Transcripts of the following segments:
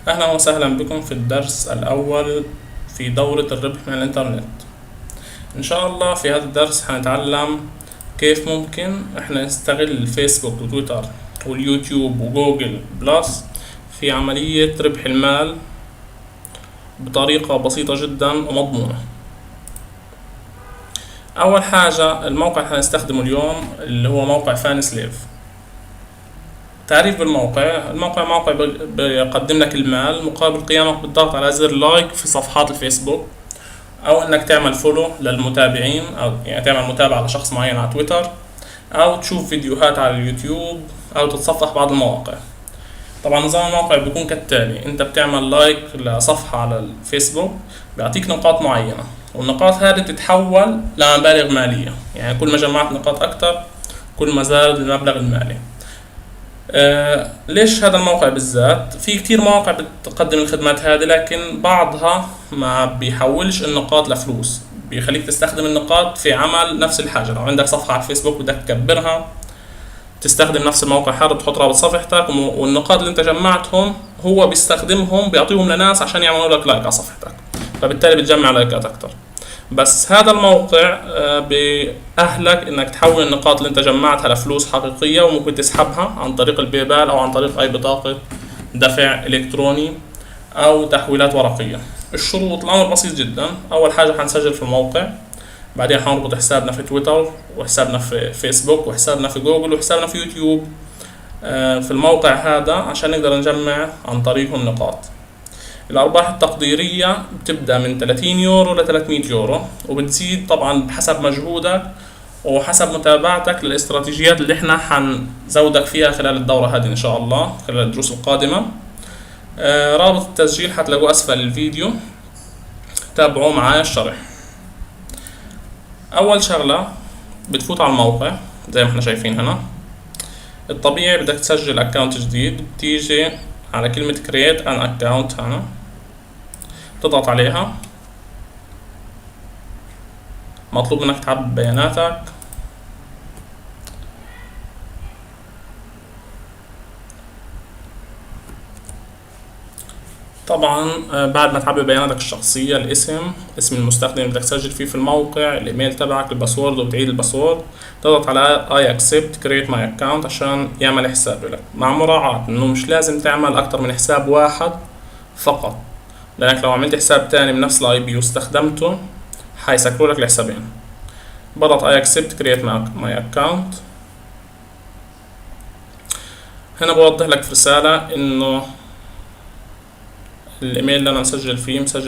أهلا وسهلا بكم في الدرس الأول في دورة الربح من الإنترنت. إن شاء الله في هذا الدرس هنتعلم كيف ممكن إحنا نستغل الفيسبوك وتويتر واليوتيوب وجوجل بلس في عملية ربح المال بطريقة بسيطة جدا ومضمونة. أول حاجة الموقع اللي هنستخدمه اليوم اللي هو موقع فان سليف. تعريف بالموقع، الموقع موقع بيقدم لك المال مقابل قيامك بالضغط على زر لايك في صفحات الفيسبوك، او انك تعمل فولو للمتابعين، او يعني تعمل متابعة لشخص معين على تويتر، او تشوف فيديوهات على اليوتيوب، او تتصفح بعض المواقع. طبعا نظام الموقع بيكون كالتالي: انت بتعمل لايك لصفحة على الفيسبوك بيعطيك نقاط معينة، والنقاط هذه تتحول لمبالغ مالية، يعني كل ما جمعت نقاط اكتر كل ما زاد المبلغ المالي. ليش هذا الموقع بالذات؟ في كتير مواقع بتقدم الخدمات هذه، لكن بعضها ما بيحولش النقاط لفلوس، بيخليك تستخدم النقاط في عمل نفس الحاجة. لو عندك صفحة على الفيسبوك بدك تكبرها، تستخدم نفس الموقع هذا، بتحط رابط صفحتك والنقاط اللي انت جمعتهم هو بيستخدمهم بيعطيهم لناس عشان يعملوا لك لايك على صفحتك، فبالتالي بتجمع لايكات اكتر. بس هذا الموقع بأهلك انك تحول النقاط اللي انت جمعتها لفلوس حقيقية، وممكن تسحبها عن طريق البيبال او عن طريق اي بطاقة دفع الكتروني او تحويلات ورقية. الشروط، الامر بسيط جدا. اول حاجة هنسجل في الموقع، بعدين هنربط حسابنا في تويتر وحسابنا في فيسبوك وحسابنا في جوجل وحسابنا في يوتيوب في الموقع هذا عشان نقدر نجمع عن طريقهم نقاط. الأرباح التقديرية بتبدأ من 30 يورو ل 300 يورو، وبتزيد طبعا بحسب مجهودك وحسب متابعتك للاستراتيجيات اللي احنا حنزودك فيها خلال الدورة هذه إن شاء الله، خلال الدروس القادمة. رابط التسجيل حتلاقوه أسفل الفيديو، تابعوا معايا الشرح. أول شغلة بتفوت على الموقع زي ما احنا شايفين هنا. الطبيعي بدك تسجل أكاونت جديد، بتيجي على كلمة create an account هنا، تضغط عليها. مطلوب منك تعبي بياناتك، طبعا بعد ما تعبي بياناتك الشخصية، الاسم، اسم المستخدم اللي بدك تسجل فيه في الموقع، الايميل تبعك، الباسورد، وبتعيد الباسورد. تضغط على I accept create my account عشان يعمل حساب لك، مع مراعاة انه مش لازم تعمل اكتر من حساب واحد فقط، لانك لو عملت حساب تاني بنفس الاي بي واستخدمته حيسكروا لك الحسابين. بضغط I accept create my account. هنا بوضح لك في رسالة انه الايميل اللي انا مسجل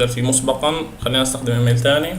فيه مسبقا، خلينا نستخدم ايميل تاني.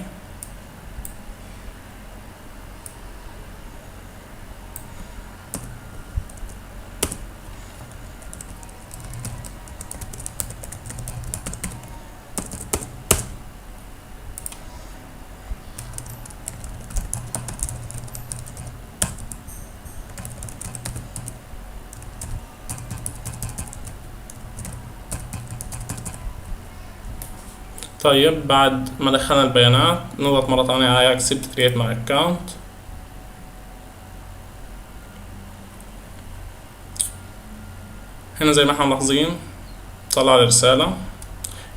طيب بعد ما دخلنا البيانات نضغط مرة ثانية على accept create my account. هنا زي ما احنا ملاحظين طلع لي رسالة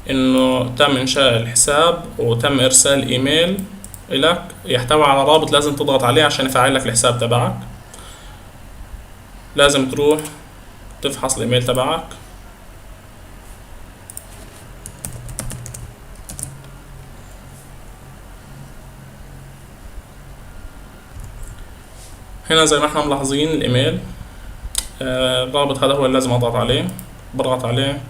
انه تم انشاء الحساب وتم ارسال ايميل الك يحتوي على رابط لازم تضغط عليه عشان يفعل لك الحساب تبعك. لازم تروح تفحص الايميل تبعك. هنا زي ما احنا ملاحظين الايميل، الرابط هذا هو اللي لازم اضغط عليه. بضغط عليه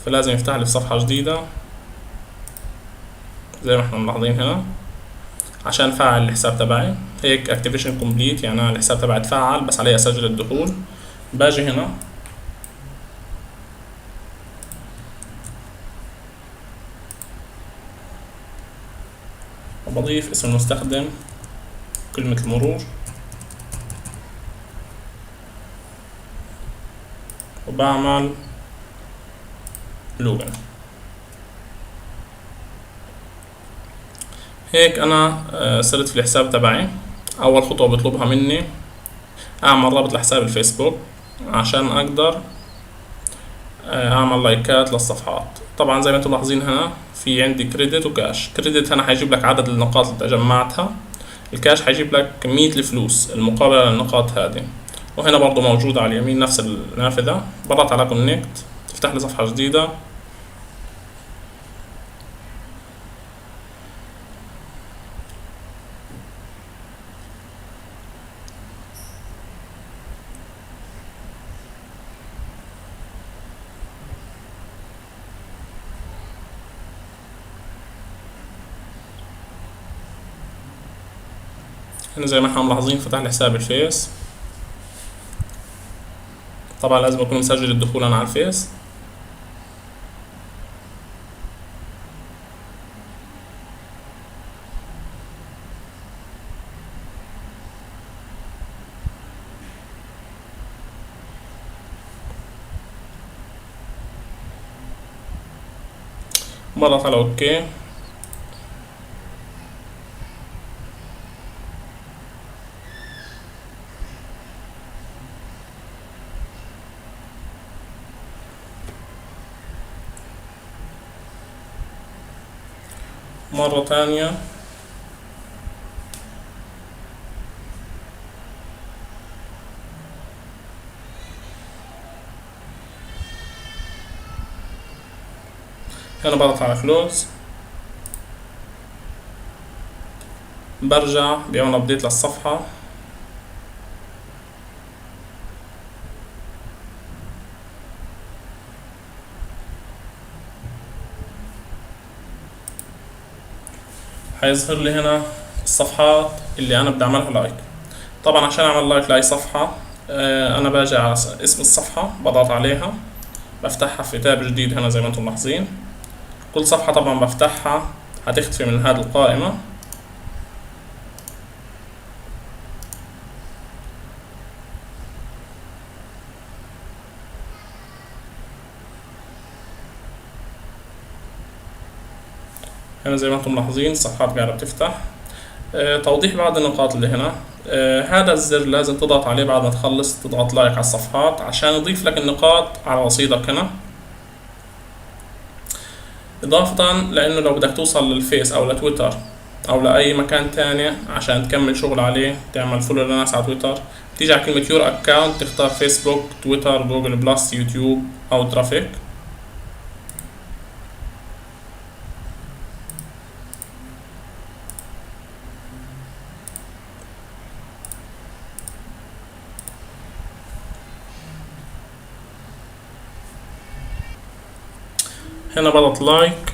فلازم يفتح لي في صفحة جديدة زي ما احنا ملاحظين هنا عشان فعل الحساب تبعي. هيك activation complete، يعني أنا الحساب تبعي اتفعل، بس علي اسجل الدخول. باجي هنا وبضيف اسم المستخدم، كلمة المرور، وبعمل لوجن. هيك انا صرت في الحساب تبعي. اول خطوة بيطلبها مني اعمل رابط لحساب الفيسبوك عشان اقدر اعمل لايكات للصفحات. طبعا زي ما انتم ملاحظين هنا في عندي كريدت وكاش. كريدت هنا هيجيب لك عدد النقاط اللي جمعتها، الكاش هيجيب لك كمية الفلوس المقابلة للنقاط هذه. وهنا برضو موجود على اليمين نفس النافذة، بضغط على كونكت تفتح لي صفحة جديدة. هنا زي ما احنا ملاحظين فتح لي حساب الفيس. طبعا لازم اكون مسجل الدخول انا على الفيس. بضغط على اوكي. مرة تانية هنا بضغط على كلوز، برجع بيعمل ابديت للصفحة. هيظهر لي هنا الصفحات اللي انا بدي اعملها لايك. طبعا عشان اعمل لايك لاي صفحة انا باجي على اسم الصفحة بضغط عليها، بفتحها في تاب جديد هنا زي ما انتم ملاحظين. كل صفحة طبعا بفتحها هتختفي من هذه القائمة. هنا زي ما انتم ملاحظين الصفحات قاعدة بتفتح. توضيح بعض النقاط اللي هنا. هذا الزر لازم تضغط عليه بعد ما تخلص تضغط لايك على الصفحات عشان يضيف لك النقاط على رصيدك هنا. إضافة لأنه لو بدك توصل للفيس أو لتويتر أو لأي مكان تاني عشان تكمل شغل عليه، تعمل فولو لناس على تويتر، تيجي على كلمة يور أكاونت تختار فيسبوك، تويتر، جوجل بلس، يوتيوب أو ترافيك. هنا بضغط لايك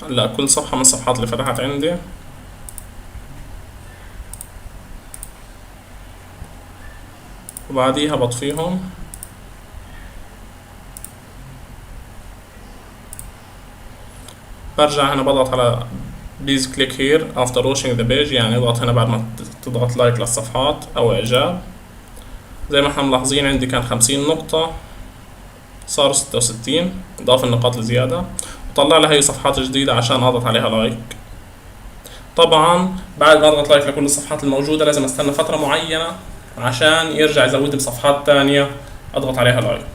لكل صفحة من الصفحات اللي فتحت عندي. وبعديها بطفيهم. برجع هنا بضغط على please click here after watching the page، يعني اضغط هنا بعد ما تضغط لايك للصفحات أو إعجاب. زي ما احنا ملاحظين عندي كان 50 نقطة صار 66، إضافة النقاط الزيادة، وطلع لي هي صفحات جديدة عشان أضغط عليها لايك. طبعا بعد ما أضغط لايك لكل الصفحات الموجودة لازم أستنى فترة معينة عشان يرجع يزود بصفحات تانية أضغط عليها لايك.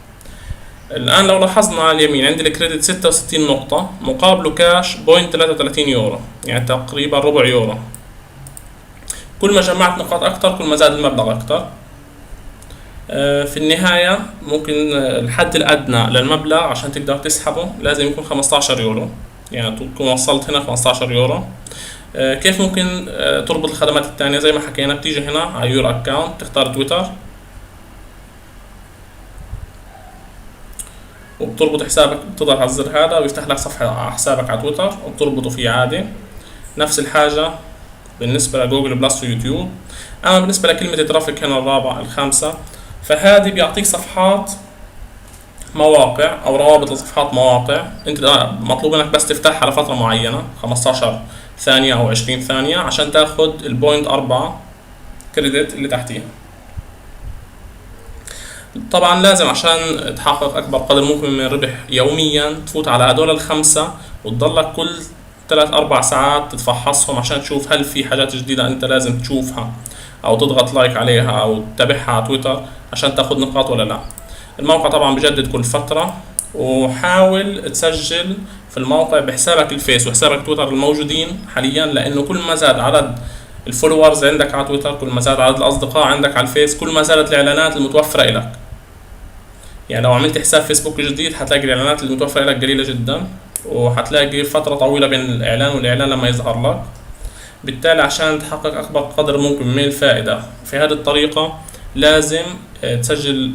الآن لو لاحظنا على اليمين عندي الكريدت 66 نقطة مقابله كاش 0.33 يورو، يعني تقريبا ربع يورو. كل ما جمعت نقاط أكتر كل ما زاد المبلغ أكتر. في النهاية ممكن الحد الأدنى للمبلغ عشان تقدر تسحبه لازم يكون 15 يورو، يعني تكون وصلت هنا 15 يورو. كيف ممكن تربط الخدمات التانية؟ زي ما حكينا بتيجي هنا على يور أكاونت تختار تويتر وبتربط حسابك، بتضغط على الزر هذا ويفتح لك صفحة على حسابك على تويتر وبتربطه فيه عادي. نفس الحاجة بالنسبة لجوجل بلس ويوتيوب. أما بالنسبة لكلمة ترافيك هنا الرابعة الخامسة، فهذه بيعطيك صفحات مواقع أو روابط لصفحات مواقع. أنت مطلوب منك بس تفتحها لفترة معينة 15 ثانية أو 20 ثانية عشان تاخد البوينت 4 كريدت اللي تحتيها. طبعا لازم عشان تحقق أكبر قدر ممكن من الربح يوميا تفوت على هدول الخمسة وتضلك كل 3-4 ساعات تتفحصهم عشان تشوف هل في حاجات جديدة أنت لازم تشوفها أو تضغط لايك عليها أو تتابعها على تويتر عشان تاخد نقاط ولا لا. الموقع طبعا بجدد كل فترة. وحاول تسجل في الموقع بحسابك الفيس وحسابك تويتر الموجودين حاليا، لانه كل ما زاد عدد الفولورز عندك على تويتر، كل ما زاد عدد الاصدقاء عندك على الفيس، كل ما زادت الاعلانات المتوفرة لك. يعني لو عملت حساب فيسبوك جديد حتلاقي الاعلانات المتوفرة لك قليلة جدا، وحتلاقي فترة طويلة بين الاعلان والاعلان لما يظهر لك. بالتالي عشان تحقق اكبر قدر ممكن من الفائدة في هذه الطريقة لازم تسجل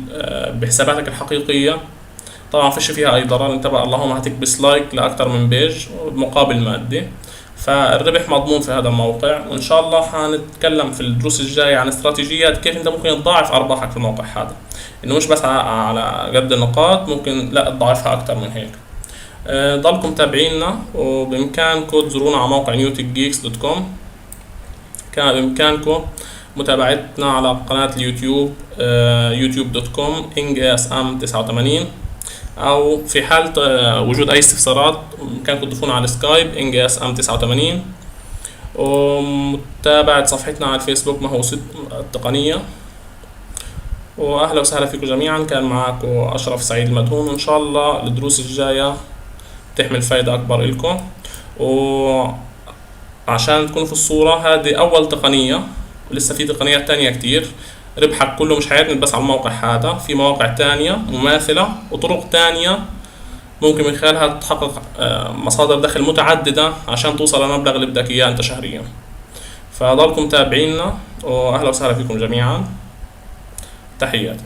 بحساباتك الحقيقية. طبعا فيش فيها اي ضرر، انت بقى اللهم هتكبس لايك لاكتر من بيج مقابل مادي، فالربح مضمون في هذا الموقع. وان شاء الله هنتكلم في الدروس الجاية عن استراتيجيات كيف انت ممكن تضاعف ارباحك في الموقع هذا، انه مش بس على قد النقاط، ممكن لا تضاعفها اكتر من هيك. ضلكم تابعينا، وبامكانكم تزورونا على موقع newtechgeeks.com. كان بامكانكم متابعتنا على قناة اليوتيوب youtube.com ingasm89، او في حالة وجود اي استفسارات بامكانكم تضيفونا على السكايب ingasm89، ومتابعة صفحتنا على الفيسبوك مهووس التقنية. واهلا وسهلا فيكم جميعا، كان معاكم اشرف سعيد المدهون، وان شاء الله الدروس الجاية تحمل فايدة اكبر لكم. وعشان تكونوا في الصورة، هذه اول تقنية، ولسه في تقنيات تانية كتير. ربحك كله مش حيعتمد بس على الموقع هذا، في مواقع تانية مماثلة وطرق تانية ممكن من خلالها تحقق مصادر دخل متعددة عشان توصل للمبلغ اللي بدك اياه انت شهريا. فضلكم تابعينا، واهلا وسهلا فيكم جميعا، تحياتي.